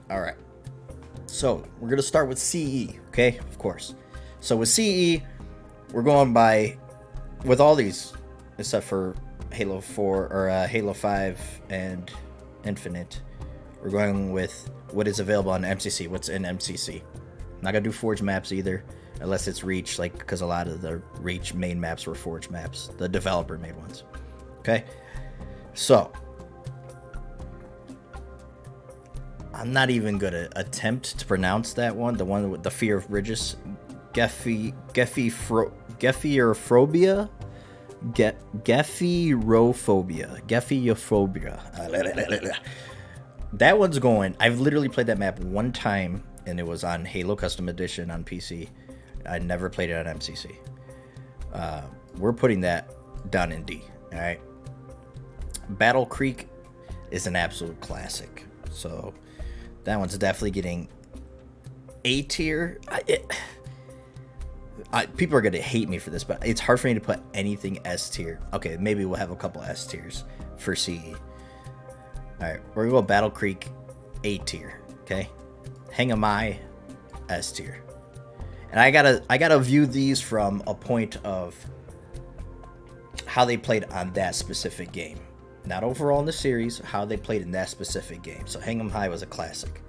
All right. So we're gonna start with CE, okay? Of course. So with CE, we're going by with all these, except for Halo 4 or Halo 5 and Infinite. We're going with what is available on MCC. What's in MCC? Not gonna do Forge maps either, unless it's Reach, like because a lot of the Reach main maps were Forge maps, the developer made ones. Okay, so I'm not even gonna attempt to pronounce that one. The one with the fear of bridges, Gephiophobia. Gephiophobia. That one's going. I've literally played that map one time, and it was on Halo Custom Edition on PC. I never played it on MCC. We're putting that down in D. All right. Battle Creek is an absolute classic. So that one's definitely getting A tier. People are going to hate me for this, but it's hard for me to put anything S tier. Okay, maybe we'll have a couple S tiers for CE. Alright, we're going to go Battle Creek A tier. Okay? Hangamai S tier. And I gotta view these from a point of how they played on that specific game. Not overall in the series, how they played in that specific game. So Hang'em High was a classic.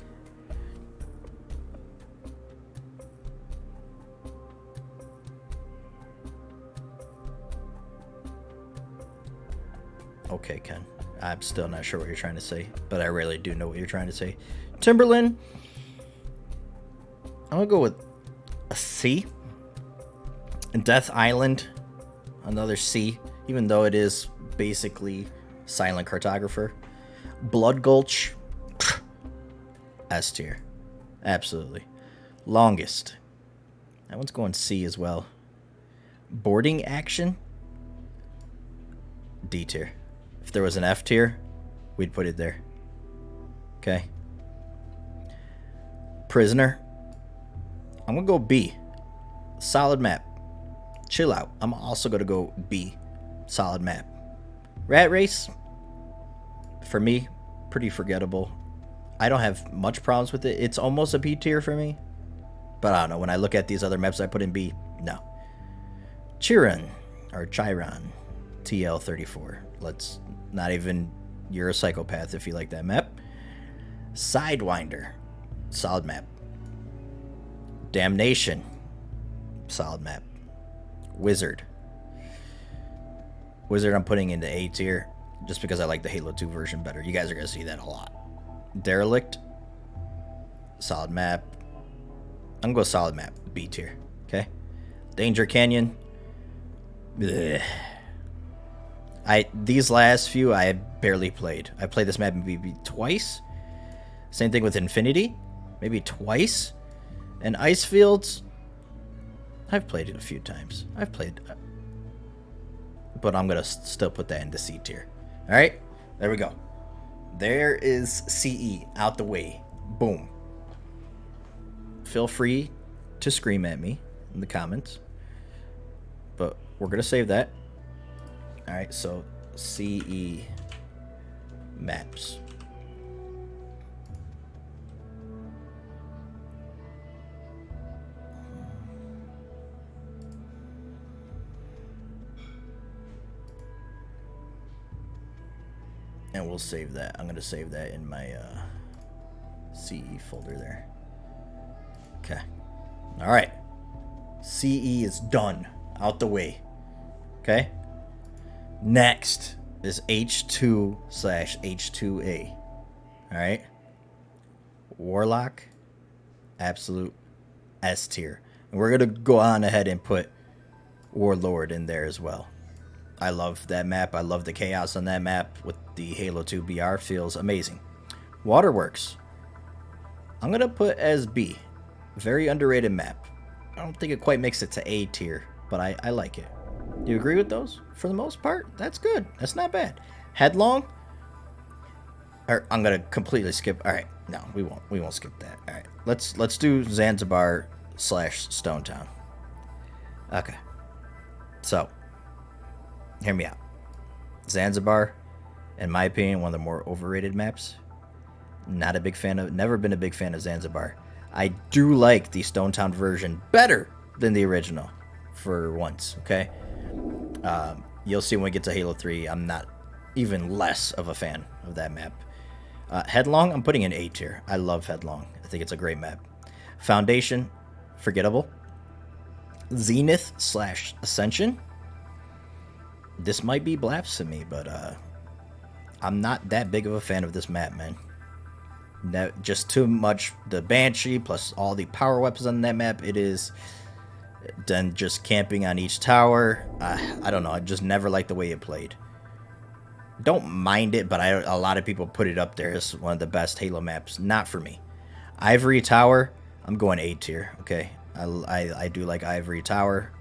Okay, Ken. I'm still not sure what you're trying to say, but I really do know what you're trying to say. Timberland, I'm going to go with a C. And Death Island, another C, even though it is basically Silent Cartographer. Blood Gulch, S tier. Absolutely. Longest. That one's going C as well. Boarding Action, D tier. If there was an F tier, we'd put it there. Okay. Prisoner, I'm going to go B. Solid map. Chill out. I'm also going to go B. Solid map. Rat Race, for me, pretty forgettable. I don't have much problems with it. It's almost a B tier for me. But I don't know. When I look at these other maps I put in B, no. Chiron, or Chiron, TL34. Let's not even... You're a psychopath if you like that map. Sidewinder, solid map. Damnation, solid map. Wizard, I'm putting into A tier just because I like the Halo 2 version better. You guys are going to see that a lot. Derelict, solid map. I'm going to go solid map, B tier. Okay. Danger Canyon. Blech. These last few I barely played. I played this map maybe twice. Same thing with Infinity, maybe twice. And Icefields, I've played it a few times. But I'm gonna still put that into C tier. All right, there we go. There is CE out the way. Boom. Feel free to scream at me in the comments, but we're gonna save that. All right, so CE maps. And we'll save that. I'm going to save that in my CE folder there. Okay. All right. CE is done. Out the way. Okay. Next is H2/H2A. All right. Warlock, absolute S tier. And we're going to go on ahead and put Warlord in there as well. I love that map. I love the chaos on that map with the Halo 2 BR. Feels amazing. Waterworks, I'm going to put as B. Very underrated map. I don't think it quite makes it to A tier, but I like it. Do you agree with those? For the most part, that's good. That's not bad. Headlong, or I'm going to completely skip. All right. No, we won't skip that. All right. Let's do Zanzibar / Stone Town. Okay. So, hear me out. Zanzibar, in my opinion, one of the more overrated maps. Not a big fan of, never been a big fan of Zanzibar. I do like the Stone Town version better than the original, for once, okay? You'll see when we get to Halo 3, I'm not even less of a fan of that map. Headlong, I'm putting in A tier. I love Headlong. I think it's a great map. Foundation, forgettable. Zenith / Ascension. This might be blasphemy, but I'm not that big of a fan of this map, man. That just too much. The Banshee plus all the power weapons on that map. It is then just camping on each tower. I don't know. I just never liked the way it played. Don't mind it, but a lot of people put it up there as one of the best Halo maps. Not for me. Ivory Tower, I'm going A tier. Okay, I do like Ivory Tower.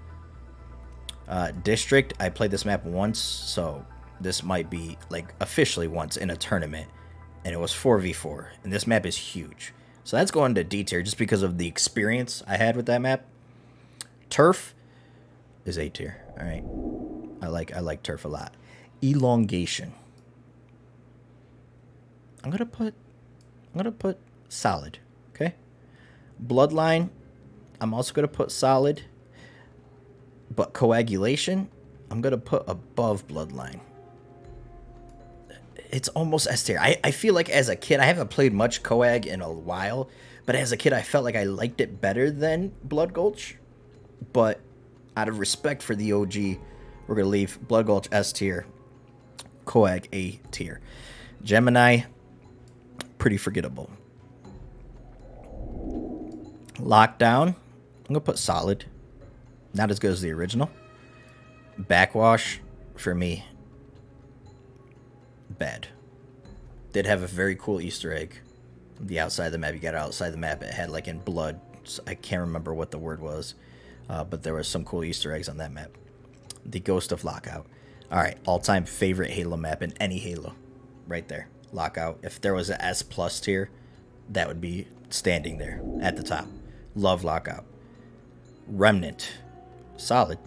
District, I played this map once, so this might be like officially once in a tournament, and it was 4v4, and this map is huge. So that's going to D tier just because of the experience I had with that map. Turf is A tier. All right, I like Turf a lot. Elongation. I'm gonna put solid. Okay. Bloodline. I'm also gonna put solid. But coagulation, I'm gonna put above Bloodline. It's almost S tier. I feel like as a kid, I haven't played much coag in a while, but as a kid, I felt like I liked it better than Blood Gulch. But out of respect for the OG, we're gonna leave Blood Gulch S tier. Coag A tier. Gemini, pretty forgettable. Lockdown, I'm gonna put solid. Not as good as the original. Backwash, for me, bad. Did have a very cool Easter egg. The outside of the map, you got it outside the map. It had like in blood. I can't remember what the word was, but there was some cool Easter eggs on that map. The Ghost of Lockout. All right, all-time favorite Halo map in any Halo, right there. Lockout. If there was an S+ tier, that would be standing there at the top. Love Lockout. Remnant, solid.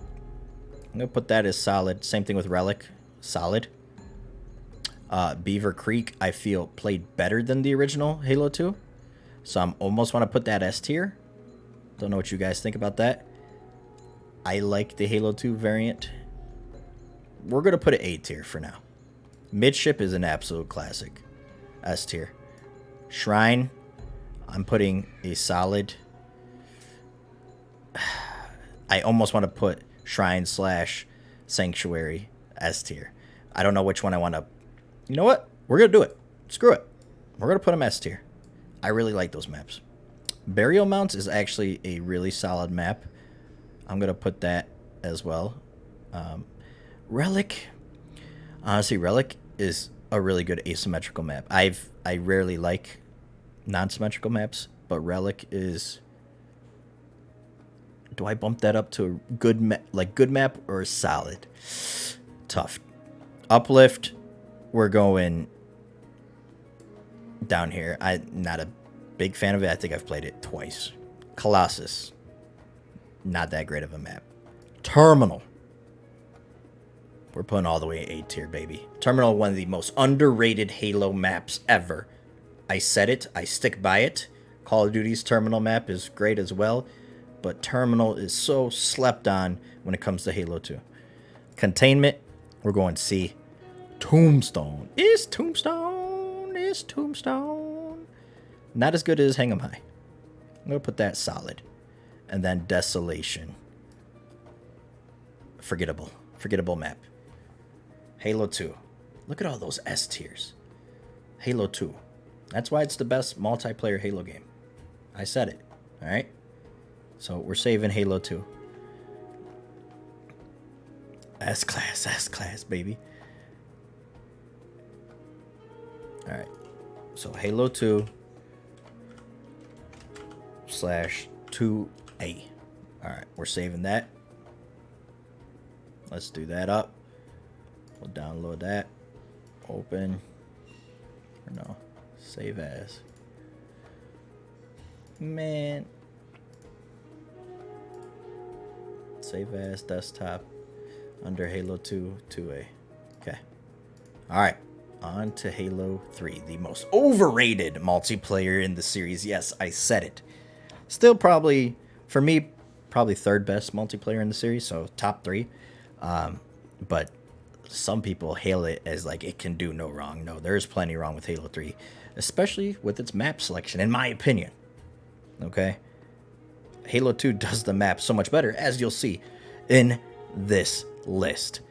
I'm gonna put that as solid. Same thing with Relic, solid. Beaver Creek, I feel played better than the original Halo 2, so I'm almost want to put that S tier. Don't know what you guys think about that. I like the Halo 2 variant. We're going to put it A tier for now. Midship is an absolute classic. S tier. Shrine, I'm putting a solid. I almost want to put Shrine / Sanctuary S tier. I don't know which one I want to. You know what? We're going to do it. Screw it. We're going to put them S tier. I really like those maps. Burial Mounts is actually a really solid map. I'm going to put that as well. Relic. Honestly, Relic is a really good asymmetrical map. I rarely like non-symmetrical maps, but Relic is. Do I bump that up to a good map or solid? Tough. Uplift, we're going down here. I'm not a big fan of it. I think I've played it twice. Colossus, not that great of a map. Terminal, we're putting all the way A tier, baby. Terminal, one of the most underrated Halo maps ever. I said it. I stick by it. Call of Duty's Terminal map is great as well, but Terminal is so slept on when it comes to Halo 2. Containment, we're going C. Tombstone. Is Tombstone. Not as good as Hang 'em High. I'm going to put that solid. And then Desolation. Forgettable map. Halo 2. Look at all those S tiers. Halo 2. That's why it's the best multiplayer Halo game. I said it. All right? So we're saving Halo 2. S-class, baby. All right. So Halo 2 /2A. All right. We're saving that. Let's do that up. We'll download that. Open. Or no. Save as. Man. Save as desktop under Halo 2 2A. Okay. All right. on to Halo 3, the most overrated multiplayer in the series. Yes, I said it. Still probably, for me, probably third best multiplayer in the series, so top 3. But some people hail it as like it can do no wrong. No, there's plenty wrong with Halo 3, especially with its map selection, in my opinion. Okay? Halo 2 does the map so much better, as you'll see in this list.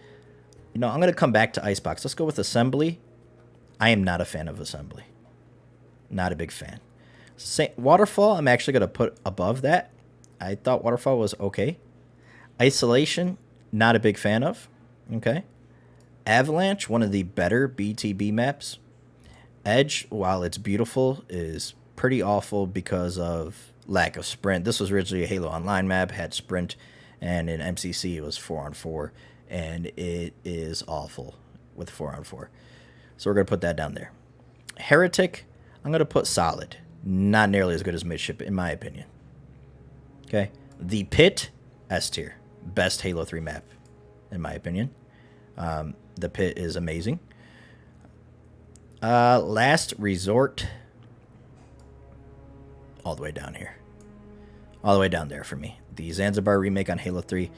You know, I'm going to come back to Icebox. Let's go with Assembly. I am not a fan of Assembly. Not a big fan. Waterfall, I'm actually going to put above that. I thought Waterfall was okay. Isolation, not a big fan of. Okay. Avalanche, one of the better BTB maps. Edge, while it's beautiful, is pretty awful because of lack of sprint. This was originally a Halo Online map, had sprint, and in MCC it was 4-on-4, and it is awful with 4-on-4. So we're going to put that down there. Heretic, I'm going to put solid. Not nearly as good as Midship, in my opinion. Okay. The Pit, S tier. Best Halo 3 map, in my opinion. The Pit is amazing. Last Resort, all the way down here. All the way down there for me. The Zanzibar remake on Halo 3.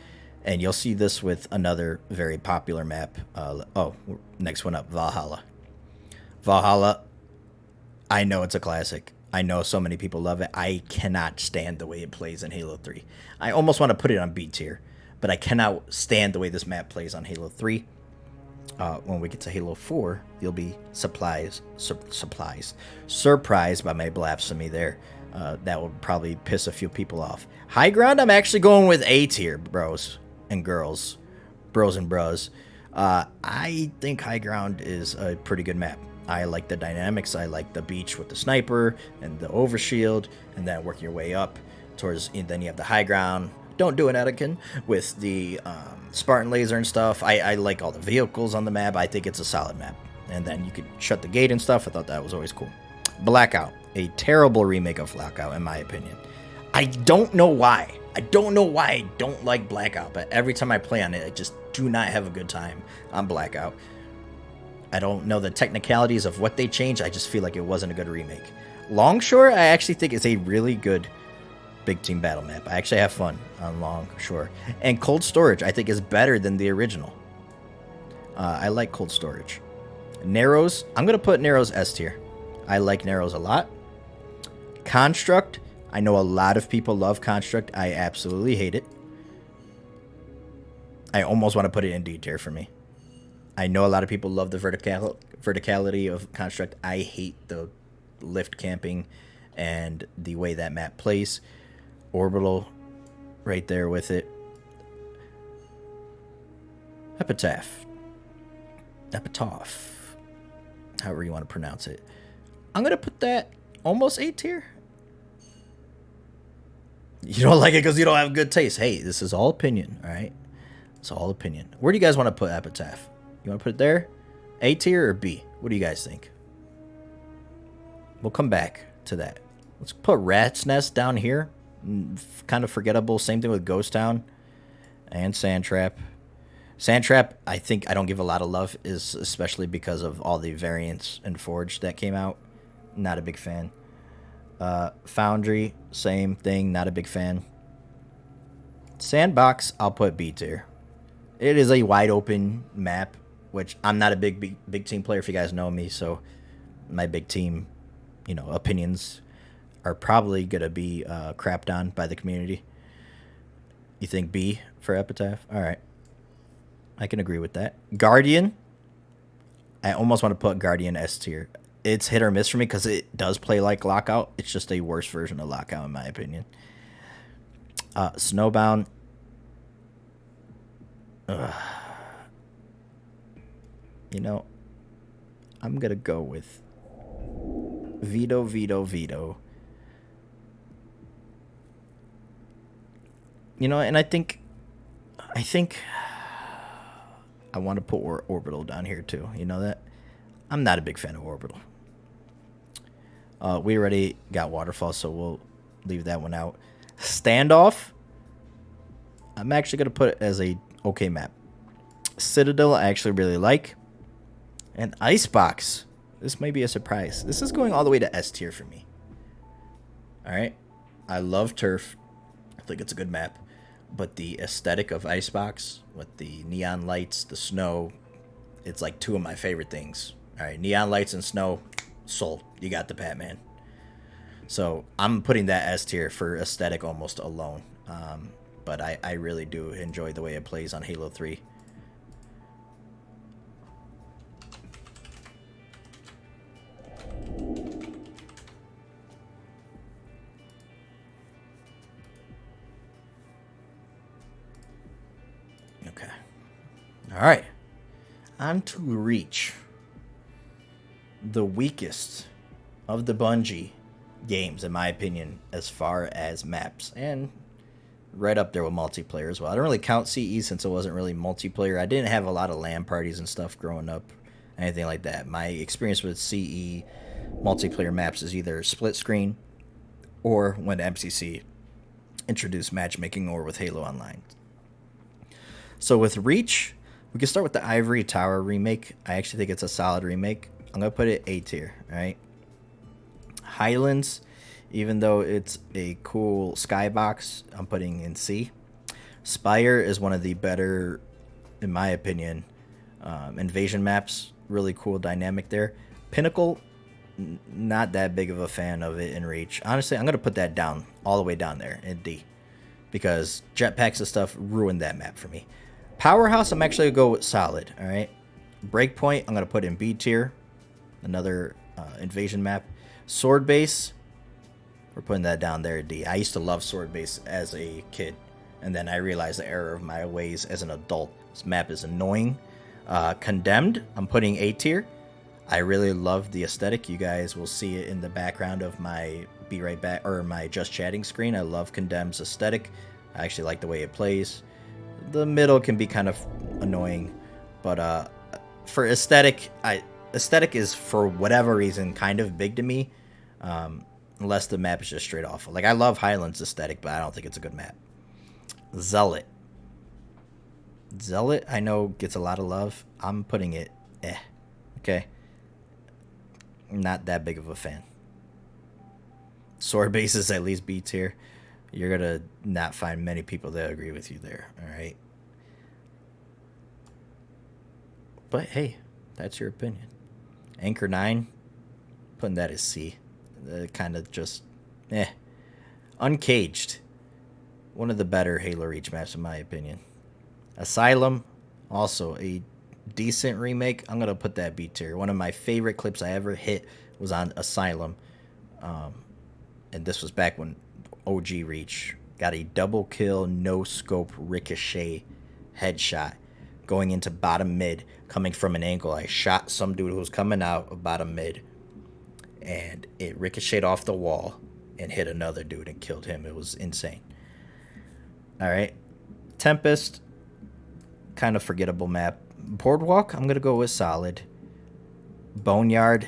And you'll see this with another very popular map. Next one up, Valhalla. Valhalla, I know it's a classic. I know so many people love it. I cannot stand the way it plays in Halo 3. I almost want to put it on B tier, but I cannot stand the way this map plays on Halo 3. When we get to Halo 4, you'll be surprised by my blasphemy there. That will probably piss a few people off. High Ground, I'm actually going with A tier, bros and girls. Bros and bros. I think High Ground is a pretty good map. I like the dynamics. I like the beach with the sniper and the overshield, and then working your way up towards, and then you have the high ground. Don't do an Anakin with the Spartan laser and stuff. I like all the vehicles on the map. I think it's a solid map. And then you could shut the gate and stuff. I thought that was always cool. Blackout, a terrible remake of Blackout, in my opinion. I don't know why. I don't like Blackout, but every time I play on it, I just do not have a good time on Blackout. I don't know the technicalities of what they changed. I just feel like it wasn't a good remake. Longshore, I actually think is a really good big team battle map. I actually have fun on Longshore. And Cold Storage, I think, is better than the original. I like Cold Storage. Narrows, I'm going to put Narrows S tier. I like Narrows a lot. Construct, I know a lot of people love Construct. I absolutely hate it. I almost want to put it in D tier for me. I know a lot of people love the verticality of Construct. I hate the lift camping and the way that map plays. Orbital, right there with it. Epitaph, however you want to pronounce it. I'm going to put that almost A tier. You don't like it because you don't have good taste. Hey, this is all opinion, all right? It's all opinion. Where do you guys want to put Epitaph? You want to put it there? A tier or B? What do you guys think? We'll come back to that. Let's put Rat's Nest down here. Kind of forgettable. Same thing with Ghost Town and Sandtrap. Sandtrap, I think I don't give a lot of love, is especially because of all the variants and Forge that came out. Not a big fan. Foundry, same thing. Not a big fan. Sandbox, I'll put B tier. It is a wide open map, which I'm not a big team player, if you guys know me, so my big team, opinions are probably going to be crapped on by the community. You think B for Epitaph? All right. I can agree with that. Guardian, I almost want to put Guardian S tier. It's hit or miss for me because it does play like Lockout. It's just a worse version of Lockout, in my opinion. Snowbound. I'm going to go with veto. And I think I want to put Orbital down here too. You know that? I'm not a big fan of Orbital. We already got Waterfall, so we'll leave that one out. Standoff, I'm actually going to put it as a okay map. Citadel, I actually really like. And Icebox. This may be a surprise. This is going all the way to S tier for me. Alright. I love Turf. I think it's a good map. But the aesthetic of Icebox, with the neon lights, the snow, it's like two of my favorite things. Alright, neon lights and snow, sold. You got the Batman. So I'm putting that S tier for aesthetic almost alone. But I really do enjoy the way it plays on Halo 3. Okay. All right. On to Reach. The weakest of the Bungie games, in my opinion, as far as maps. And right up there with multiplayer as well. I don't really count CE since it wasn't really multiplayer. I didn't have a lot of LAN parties and stuff growing up, anything like that. My experience with CE multiplayer maps is either split screen or when MCC introduced matchmaking or with Halo Online. So with Reach, we can start with the Ivory Tower remake. I actually think it's a solid remake. I'm going to put it A tier, all right? Highlands, even though it's a cool skybox, I'm putting in C. Spire is one of the better, in my opinion, invasion maps. Really cool dynamic there. Pinnacle, not that big of a fan of it in Reach. Honestly, I'm going to put that down, all the way down there in D. Because jetpacks and stuff ruined that map for me. Powerhouse, I'm actually going to go with solid, all right? Breakpoint, I'm going to put in B tier. Another invasion map. Sword Base, we're putting that down there at D. I used to love Sword Base as a kid, and then I realized the error of my ways as an adult. This map is annoying. Condemned, I'm putting A tier. I really love the aesthetic. You guys will see it in the background of my Be Right Back or my Just Chatting screen. I love Condemned's aesthetic. I actually like the way it plays. The middle can be kind of annoying, but for aesthetic, aesthetic is for whatever reason kind of big to me. Unless the map is just straight awful. Like, I love Highlands aesthetic, but I don't think it's a good map. Zealot. Zealot, I know, gets a lot of love. I'm putting it okay. Not that big of a fan. Sword Base is at least B tier. You're going to not find many people that agree with you there, all right? But, hey, that's your opinion. Anchor 9, putting that as C. Kind of just Uncaged, one of the better Halo Reach maps in my opinion. Asylum, also a decent remake. I'm gonna put that B tier. One of my favorite clips I ever hit was on Asylum, and this was back when OG Reach got a double kill, no scope ricochet headshot going into bottom mid, coming from an angle. I shot some dude who was coming out of bottom mid, and it ricocheted off the wall and hit another dude and killed him. It was insane. All right. Tempest, kind of forgettable map. Boardwalk, I'm going to go with solid. Boneyard,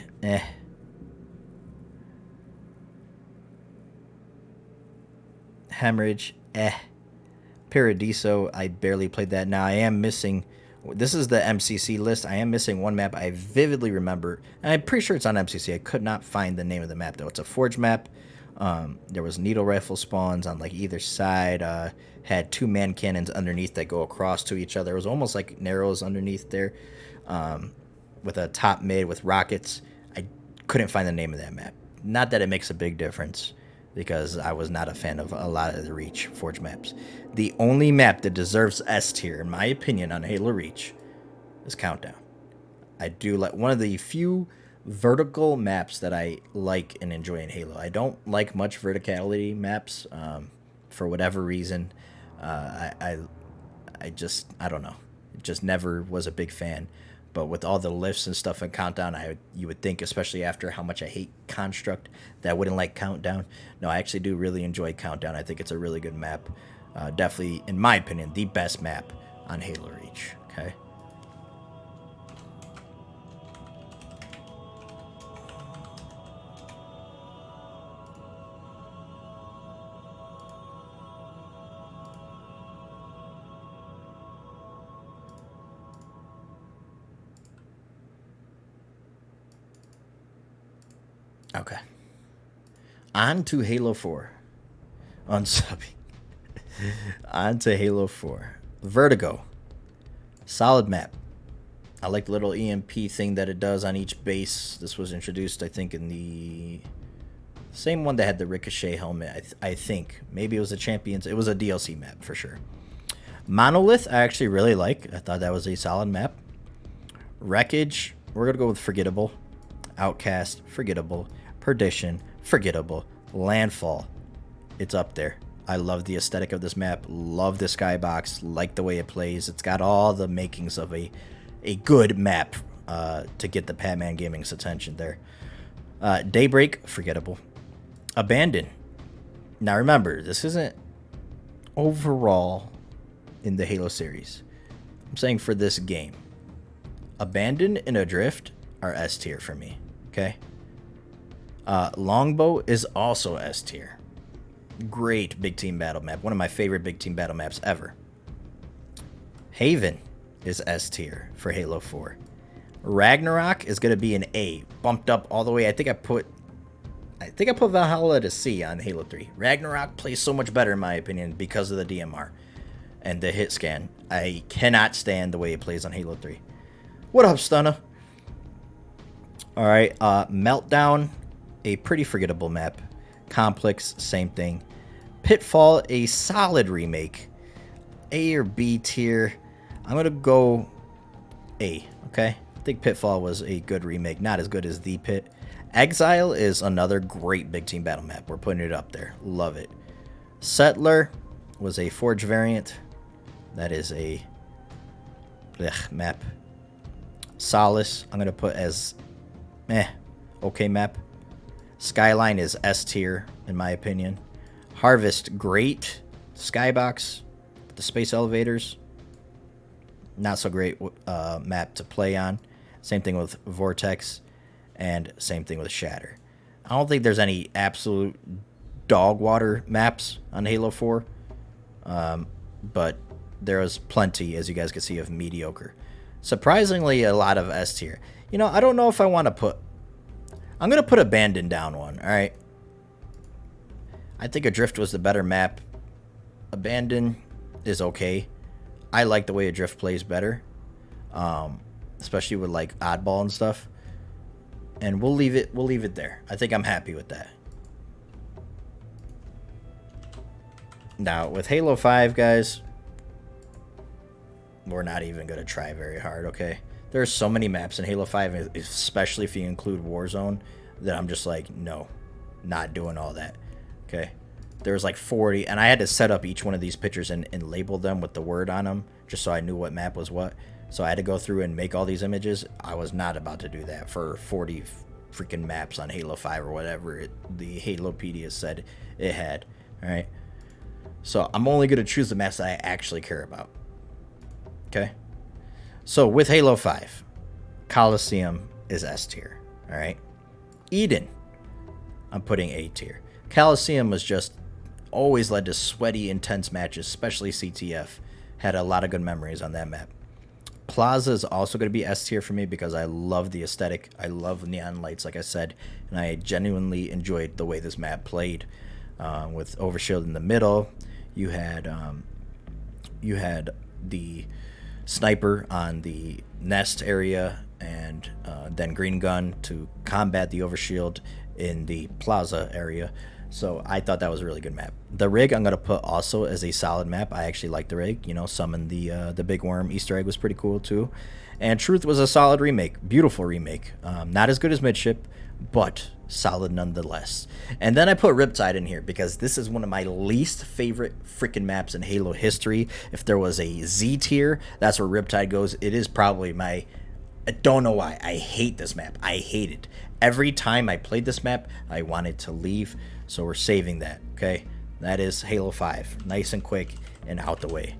Hemorrhage, Paradiso, I barely played that. Now I am missing... This is the MCC list. I am missing one map I vividly remember. And I'm pretty sure it's on MCC. I could not find the name of the map, though. It's a Forge map. There was needle rifle spawns on like either side. Had two man cannons underneath that go across to each other. It was almost like Narrows underneath there. With a top mid with rockets. I couldn't find the name of that map. Not that it makes a big difference, because I was not a fan of a lot of the Reach Forge maps. The only map that deserves S tier, in my opinion, on Halo Reach is Countdown. I do like one of the few vertical maps that I like and enjoy in Halo. I don't like much verticality maps for whatever reason. I don't know. It just never was a big fan. But with all the lifts and stuff in Countdown, you would think, especially after how much I hate Construct, that I wouldn't like Countdown. No, I actually do really enjoy Countdown. I think it's a really good map. Definitely, in my opinion, the best map on Halo Reach. Okay. Okay. On to Halo 4. Unsubbing. On to Halo 4. Vertigo. Solid map. I like the little EMP thing that it does on each base. This was introduced, I think, in the same one that had the Ricochet helmet. I think. Maybe it was a Champions. It was a DLC map for sure. Monolith, I actually really like. I thought that was a solid map. Wreckage, we're going to go with Forgettable. Outcast, Forgettable. Perdition, Forgettable. Landfall, it's up there. I love the aesthetic of this map. Love the skybox. Like the way it plays. It's got all the makings of a good map to get the Padman Gaming's attention there. Daybreak, Forgettable. Abandon. Now remember, this isn't overall in the Halo series. I'm saying for this game. Abandon and Adrift are S tier for me. Okay? Longbow is also S tier. Great big team battle map. One of my favorite big team battle maps ever. Haven is S tier for Halo 4. Ragnarok is going to be an A. Bumped up all the way. I think I put Valhalla to C on Halo 3. Ragnarok plays so much better in my opinion because of the DMR and the hit scan. I cannot stand the way it plays on Halo 3. What up, Stunna? Alright, Meltdown, a pretty forgettable map. Complex, same thing. Pitfall, a solid remake. A or B tier. I'm going to go A, okay? I think Pitfall was a good remake, not as good as The Pit. Exile is another great big team battle map. We're putting it up there. Love it. Settler was a Forge variant. That is a map. Solace, I'm going to put as okay map. Skyline is S tier, in my opinion. Harvest, great. Skybox, the space elevators, not so great map to play on. Same thing with Vortex, and same thing with Shatter. I don't think there's any absolute dog water maps on Halo 4, but there is plenty, as you guys can see, of mediocre. Surprisingly, a lot of S tier. You know, I don't know if I want to put... I'm going to put Abandon down one, alright? I think Adrift was the better map. Abandon is okay. I like the way Adrift plays better. Especially with, like, Oddball and stuff. And we'll leave it there. I think I'm happy with that. Now, with Halo 5, guys... we're not even going to try very hard, okay? There's so many maps in Halo 5, especially if you include Warzone, that I'm just like, no, not doing all that, okay? There's like 40, and I had to set up each one of these pictures and label them with the word on them, just so I knew what map was what. So I had to go through and make all these images. I was not about to do that for 40 freaking maps on Halo 5 or whatever the Halopedia said it had, all right? So I'm only going to choose the maps that I actually care about. Okay, so with Halo 5, Coliseum is S tier, all right? Eden, I'm putting A tier. Coliseum was just always led to sweaty, intense matches, especially CTF. Had a lot of good memories on that map. Plaza is also going to be S tier for me because I love the aesthetic. I love neon lights, like I said, and I genuinely enjoyed the way this map played. With Overshield in the middle, you had the sniper on the nest area, and then green gun to combat the overshield in the plaza area. So I thought that was a really good map. The rig I'm gonna put also as a solid map. I actually like the rig. You know, summon the big worm Easter egg was pretty cool too. And Truth was a solid remake, beautiful remake. Not as good as Midship, but solid nonetheless. And then I put Riptide in here because this is one of my least favorite freaking maps in Halo history. If there was a Z tier, that's where Riptide goes. It is probably my... I don't know why. I hate this map. I hate it. Every time I played this map, I wanted to leave. So we're saving that, okay? That is Halo 5. Nice and quick and out the way.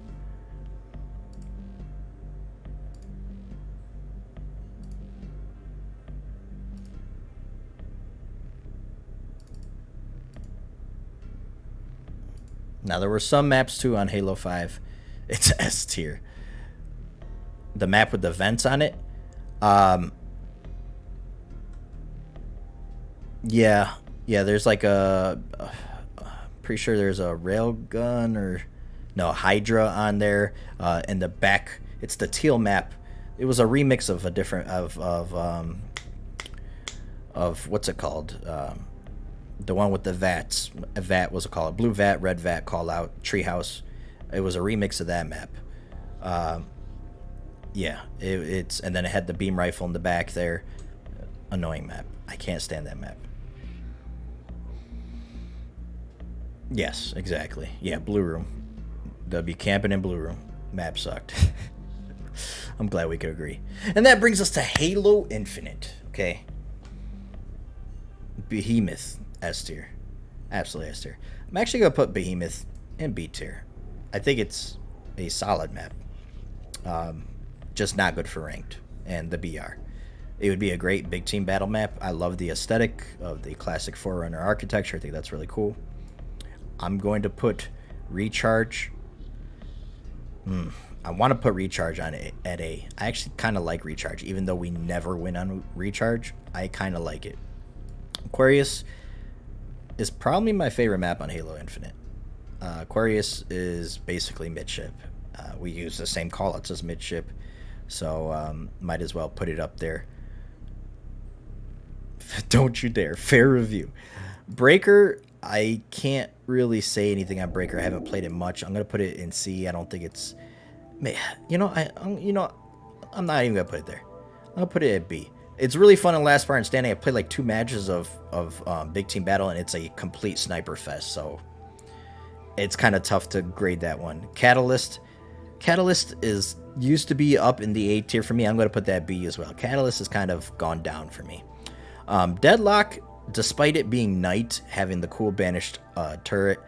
Now, there were some maps, too, on Halo 5. It's S tier. The map with the vents on it. Yeah, yeah. There's like pretty sure there's a railgun or no Hydra on there. In the back, it's the teal map. It was a remix of a different of what's it called? The one with the vats. A vat was it called? Blue vat, red vat. Call out treehouse. It was a remix of that map. Yeah, it's and then it had the beam rifle in the back there. Annoying map. I can't stand that map. Yes, exactly. Yeah, blue room. They'll be camping in blue room. Map sucked. I'm glad we could agree. And that brings us to Halo Infinite. Okay. Behemoth S tier. Absolutely S tier. I'm actually gonna put Behemoth in B tier. I think it's a solid map. Just not good for ranked and the BR. It would be a great big team battle map. I love the aesthetic of the classic Forerunner architecture. I think that's really cool. I'm going to put Recharge. I want to put Recharge on it at A. I actually kind of like Recharge, even though we never win on Recharge. I kind of like it. Aquarius is probably my favorite map on Halo Infinite. Aquarius is basically midship. We use the same callouts as midship, so might as well put it up there. Don't you dare. Fair review. Breaker, I can't really say anything on Breaker. I haven't played it much. I'm gonna put it in C. I don't think it's. I'm not even gonna put it there. I'm gonna put it at B. It's really fun in Last Bar and Standing. I played like 2 matches of big team battle, and it's a complete sniper fest. So it's kind of tough to grade that one. Catalyst is used to be up in the A tier for me. I'm gonna put that B as well. Catalyst has kind of gone down for me. Deadlock, despite it being night, having the cool banished turret,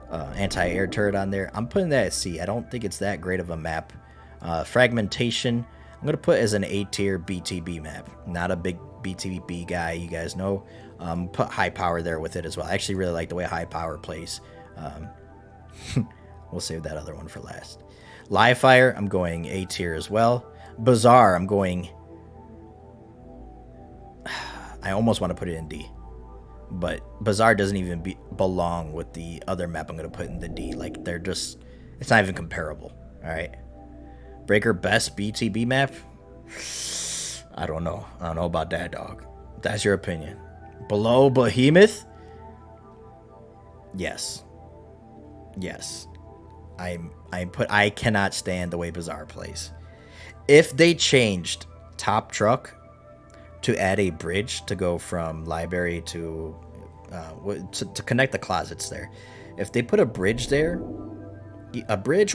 anti-air turret on there, I'm putting that at C. I don't think it's that great of a map. Fragmentation, I'm going to put as an A tier BTB map. Not a big BTB guy, you guys know. Put high power there with it as well. I actually really like the way high power plays. We'll save that other one for last. Live Fire, I'm going A tier as well. Bazaar, I'm going... I almost want to put it in D. But Bazaar doesn't even belong with the other map I'm going to put in the D. Like, they're just... It's not even comparable. Alright? Breaker best BTB map? I don't know. I don't know about that, dog. That's your opinion. Below Behemoth? Yes. Yes. I cannot stand the way Bazaar plays. If they changed Top Truck to add a bridge to go from library to connect the closets there, if they put a bridge there,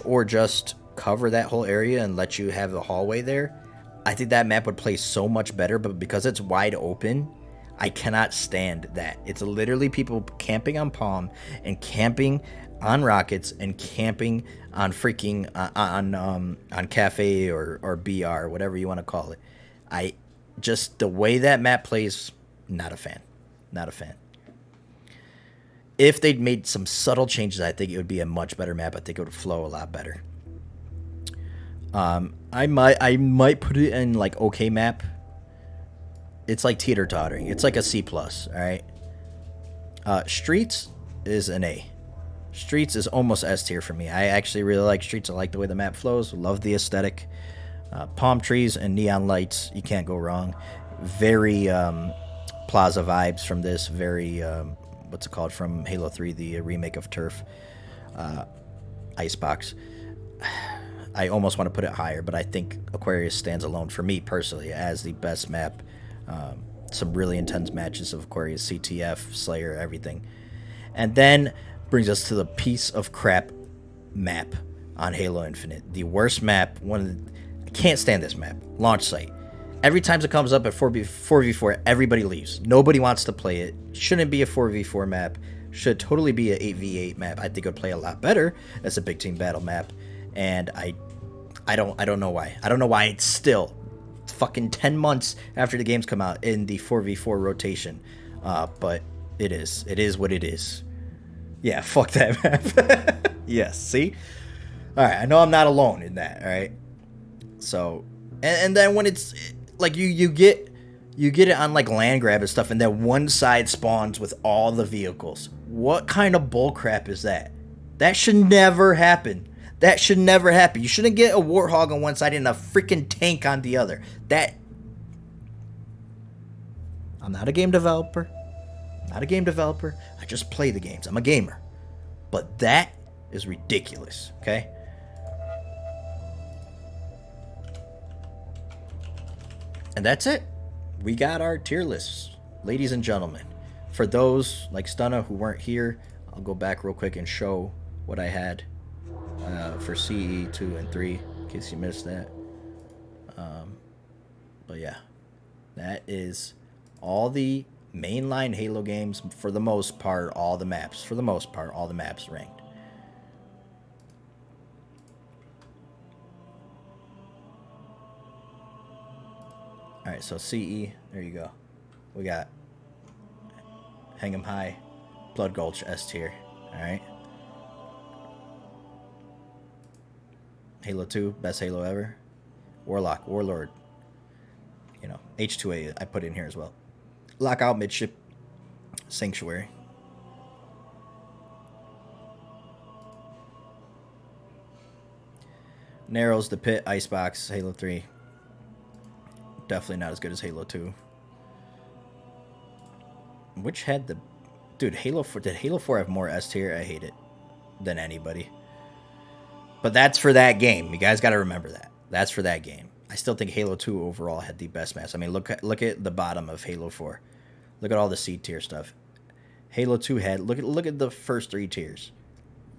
or just cover that whole area and let you have the hallway there, I think that map would play so much better. But because it's wide open, I cannot stand that. It's literally people camping on Palm and camping on Rockets and camping on freaking on Cafe or BR, whatever you want to call it. Just the way that map plays, not a fan. Not a fan. If they'd made some subtle changes, I think it would be a much better map. I think it would flow a lot better. I might put it in like okay map. It's like teeter-tottering. It's like a C+, all right? Streets is an A. Streets is almost S tier for me. I actually really like Streets. I like the way the map flows. Love the aesthetic. Palm trees and neon lights. You can't go wrong. Very Plaza vibes from this. Very, what's it called? From Halo 3, the remake of Turf. Icebox. I almost want to put it higher, but I think Aquarius stands alone for me personally as the best map. Some really intense matches of Aquarius, CTF, Slayer, everything. And then brings us to the piece of crap map on Halo Infinite. The worst map. I can't stand this map. Launch site. Every time it comes up at 4v4, everybody leaves. Nobody wants to play it. Shouldn't be a 4v4 map. Should totally be an 8v8 map. I think it would play a lot better as a big team battle map. And I don't know why. I don't know why it's still fucking 10 months after the games come out in the 4v4 rotation. But it is. It is what it is. Yeah, fuck that map. Yes, see? Alright, I know I'm not alone in that, alright? So, and then when it's, like, you get You get it on like land grab and stuff, and then one side spawns with all the vehicles. What kind of bullcrap is that? That should never happen. That should never happen. You shouldn't get a warthog on one side and a freaking tank on the other. That. I'm not a game developer. Not a game developer. I just play the games. I'm a gamer. But that is ridiculous, okay? And that's it. We got our tier lists, ladies and gentlemen. For those like Stunna who weren't here, I'll go back real quick and show what I had for CE 2 and 3, in case you missed that. But yeah, that is all the mainline Halo games, for the most part, all the maps. For the most part, all the maps ranked. Alright, so CE, there you go. We got Hang 'em High, Blood Gulch, S tier. Alright. Halo 2, best Halo ever. Warlock, Warlord. You know, H2A I put in here as well. Lockout, Midship, Sanctuary. Narrows, The Pit, Icebox, Halo 3. Definitely not as good as Halo 2. Which had the... Dude, Halo 4... Did Halo 4 have more S tier? I hate it. Than anybody. But that's for that game. You guys got to remember that. That's for that game. I still think Halo 2 overall had the best maps. I mean, look at the bottom of Halo 4. Look at all the C tier stuff. Halo 2 had... Look at the first 3 tiers.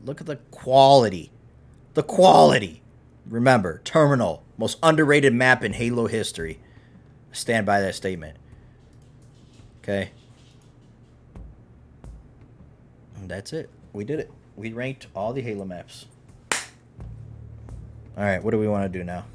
Look at the quality. The quality. Remember, Terminal. Most underrated map in Halo history. Stand by that statement. Okay? And that's it. We did it. We ranked all the Halo maps. Alright, what do we want to do now?